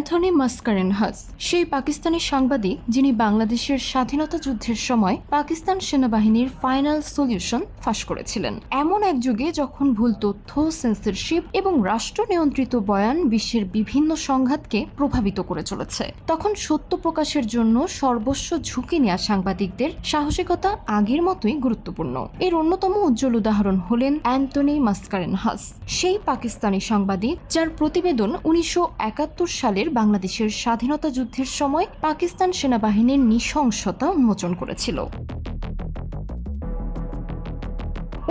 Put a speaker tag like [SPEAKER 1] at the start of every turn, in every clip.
[SPEAKER 1] Anthony Mascarenhas সেই পাকিস্তানি সাংবাদিক যিনি বাংলাদেশের স্বাধীনতা যুদ্ধের সময় পাকিস্তান সেনাবাহিনীর ফাইনাল সলিউশন ফাঁস করেছিলেন। এমন এক যুগে যখন ভুল তথ্য, সেন্সরশিপ এবং রাষ্ট্র নিয়ন্ত্রিত বয়ান বিশ্বের বিভিন্ন সংঘাতকে প্রভাবিত করে চলেছে, তখন সত্য প্রকাশের জন্য সর্বস্ব ঝুঁকি নেওয়া সাংবাদিকদের সাহসিকতা আগের মতোই গুরুত্বপূর্ণ। এর অন্যতম উজ্জ্বল উদাহরণ হলেন অ্যান্থনি মাসকারেনহাস, সেই পাকিস্তানি সাংবাদিক যার প্রতিবেদন 1971 সালের বাংলাদেশের স্বাধীনতা যুদ্ধের সময় পাকিস্তান সেনাবাহিনীর নৃশংসতা উন্মোচন করেছিল।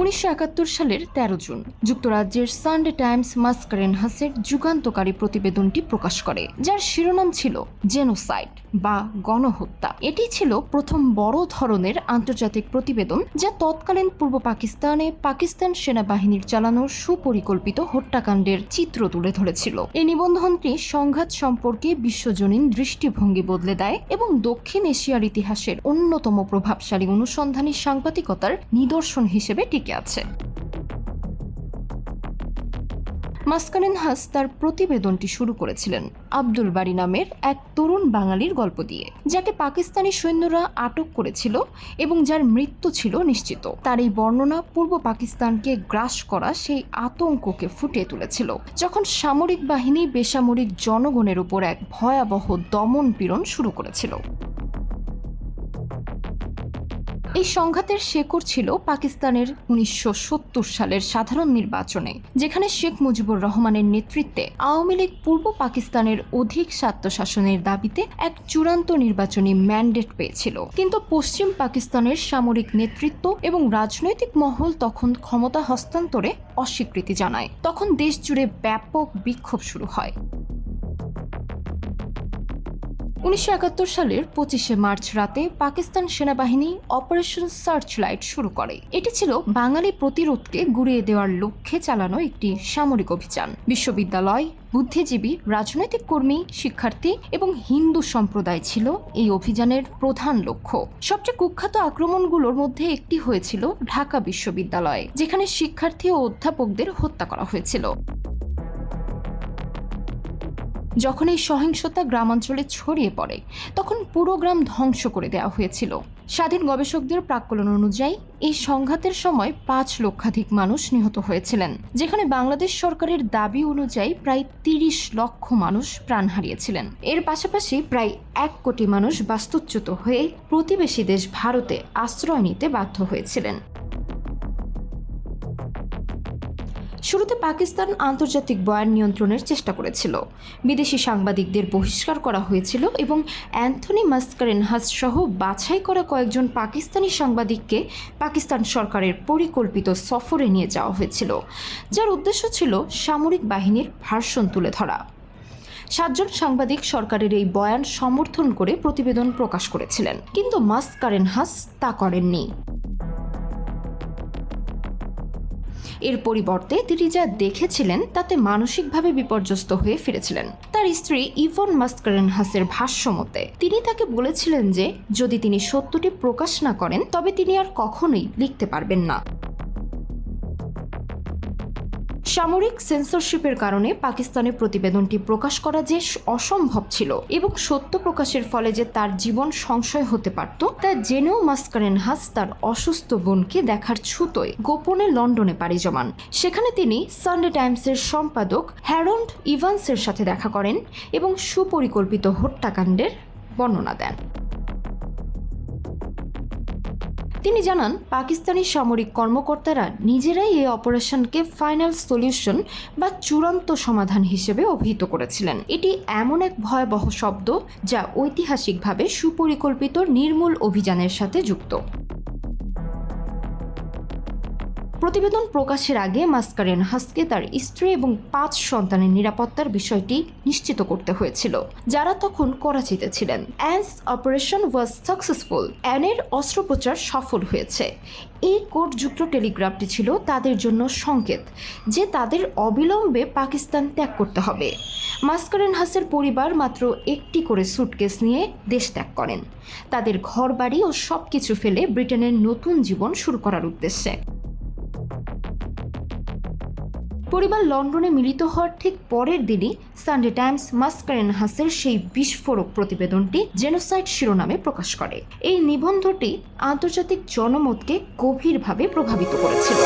[SPEAKER 1] 1971 সালের 13 জুন যুক্তরাজ্যের সানডে টাইমস মাসকারেনহাসের যুগান্তকারী প্রতিবেদনটি প্রকাশ করে, যার শিরোনাম ছিল জেনোসাইড বা গণহত্যা। এটি ছিল প্রথম বড় ধরনের আন্তর্জাতিক প্রতিবেদন যা তৎকালীন পূর্ব পাকিস্তানে পাকিস্তান সেনাবাহিনীর চালানো সুপরিকল্পিত হত্যাকাণ্ডের চিত্র তুলে ধরেছিল। এই নিবন্ধনটি সংঘাত সম্পর্কে বিশ্বজনীন দৃষ্টিভঙ্গি বদলে দেয় এবং দক্ষিণ এশিয়ার ইতিহাসের অন্যতম প্রভাবশালী অনুসন্ধানী সাংবাদিকতার নিদর্শন হিসেবে টিকে আছে। মাসকারেনহাস তার প্রতিবেদনটি শুরু করেছিলেন আব্দুল বারী নামের এক তরুণ বাঙালির গল্প দিয়ে, যাকে পাকিস্তানি সৈন্যরা আটক করেছিল এবং যার মৃত্যু ছিল নিশ্চিত। তার এই বর্ণনা পূর্ব পাকিস্তানকে গ্রাস করা সেই আতঙ্ককে ফুটিয়ে তুলেছিল, যখন সামরিক বাহিনী বেসামরিক জনগণের উপর এক ভয়াবহ দমন পীড়ন শুরু করেছিল। এই সংঘাতের শেকড় ছিল পাকিস্তানের 1970 সালের সাধারণ নির্বাচনে, যেখানে শেখ মুজিবুর রহমানের নেতৃত্বে আওয়ামী লীগ পূর্ব পাকিস্তানের অধিক স্বায়ত্তশাসনের দাবিতে এক চূড়ান্ত নির্বাচনী ম্যান্ডেট পেয়েছিল। কিন্তু পশ্চিম পাকিস্তানের সামরিক নেতৃত্ব এবং রাজনৈতিক মহল তখন ক্ষমতা হস্তান্তরে অস্বীকৃতি জানায়। তখন দেশ জুড়ে ব্যাপক বিক্ষোভ শুরু হয়। 1971 সালের 25শে মার্চ রাতে পাকিস্তান সেনাবাহিনী অপারেশন সার্চলাইট শুরু করে। এটি ছিল বাঙালি প্রতিরোধকে গুড়িয়ে দেওয়ার লক্ষ্যে চালানো একটি সামরিক অভিযান। বিশ্ববিদ্যালয়, বুদ্ধিজীবী, রাজনৈতিক কর্মী, শিক্ষার্থী এবং হিন্দু সম্প্রদায় ছিল এই অভিযানের প্রধান লক্ষ্য। সবচেয়ে কুখ্যাত আক্রমণগুলোর মধ্যে একটি হয়েছিল ঢাকা বিশ্ববিদ্যালয়ে, যেখানে শিক্ষার্থী ও অধ্যাপকদের হত্যা করা হয়েছিল। যখন এই সহিংসতা গ্রামাঞ্চলে ছড়িয়ে পড়ে, তখন পুরো গ্রাম ধ্বংস করে দেওয়া হয়েছিল। স্বাধীন গবেষকদের প্রাক্কলন অনুযায়ী এই সংঘাতের সময় 5 লক্ষাধিক মানুষ নিহত হয়েছিলেন, যেখানে বাংলাদেশ সরকারের দাবি অনুযায়ী প্রায় 30 লক্ষ মানুষ প্রাণ হারিয়েছিলেন। এর পাশাপাশি প্রায় 1 কোটি মানুষ বাস্তুচ্যুত হয়ে প্রতিবেশী দেশ ভারতে আশ্রয় নিতে বাধ্য হয়েছিলেন। শুরুতে পাকিস্তান আন্তর্জাতিক বয়ান নিয়ন্ত্রণের চেষ্টা করেছিল, বিদেশি সাংবাদিকদের বহিষ্কার করা হয়েছিল এবং অ্যান্থনি মাসকারেনহাস সহ বাছাই করা কয়েকজন পাকিস্তানি সাংবাদিককে পাকিস্তান সরকারের পরিকল্পিত সফরে নিয়ে যাওয়া হয়েছিল, যার উদ্দেশ্য ছিল সামরিক বাহিনীর ভার্সন তুলে ধরা। 7 জন সাংবাদিক সরকারের এই বয়ান সমর্থন করে প্রতিবেদন প্রকাশ করেছিলেন, কিন্তু মাসকারেনহাস তা করেননি। এর পরিবর্তে তিনি যা দেখেছিলেন তাতে মানসিকভাবে বিপর্যস্ত হয়ে ফিরেছিলেন। তার স্ত্রী ইভন মাসকারেনহাসের ভাষ্য মতে তিনি তাকে বলেছিলেন যে যদি তিনি সত্যটি প্রকাশ না করেন তবে তিনি আর কখনোই লিখতে পারবেন না। সামরিক সেন্সরশিপের কারণে পাকিস্তানের প্রতিবেদনটি প্রকাশ করা যে অসম্ভব ছিল এবং সত্য প্রকাশের ফলে যে তার জীবন সংশয় হতে পারত তা জেনেও মাসকারেনহাস তার অসুস্থ বোনকে দেখার ছুতোয় গোপনে লন্ডনে পাড়ি জমান। সেখানে তিনি সানডে টাইমসের সম্পাদক হ্যারল্ড ইভান্সের সাথে দেখা করেন এবং সুপরিকল্পিত হত্যাকাণ্ডের বর্ণনা দেন। তিনি জানান পাকিস্তানি সামরিক কর্মকর্তারা নিজেরাই এই অপারেশনকে ফাইনাল সলিউশন বা চূড়ান্ত সমাধান হিসেবে অভিহিত করেছিলেন। এটি এমন এক ভয়াবহ শব্দ যা ঐতিহাসিকভাবে সুপরিকল্পিত নির্মূল অভিযানের সাথে যুক্ত। প্রতিবেদন প্রকাশের আগে মাসকারেনহাসকে তার স্ত্রী এবং 5 সন্তানের নিরাপত্তার বিষয়টি নিশ্চিত করতে হয়েছিল, যারা তখন করাচিতে ছিলেন। অ্যান্স অপারেশন ওয়াজ সাকসেসফুল, অ্যানের অস্ত্রোপচার সফল হয়েছে। এই কোডযুক্ত টেলিগ্রাফটি ছিল তাদের জন্য সংকেত যে তাদের অবিলম্বে পাকিস্তান ত্যাগ করতে হবে। মাসকারেনহাসের পরিবার মাত্র একটি করে সুটকেস নিয়ে দেশ ত্যাগ করেন, তাদের ঘরবাড়ি ও সবকিছু ফেলে ব্রিটেনের নতুন জীবন শুরু করার উদ্দেশ্যে। পরিবার লন্ডনে মিলিত হওয়ার ঠিক পরের দিনই সানডে টাইমস মাসকারেনহাসের সেই বিস্ফোরক প্রতিবেদনটি জেনোসাইড শিরোনামে প্রকাশ করে। এই নিবন্ধটি আন্তর্জাতিক জনমতকে গভীরভাবে প্রভাবিত করেছিল।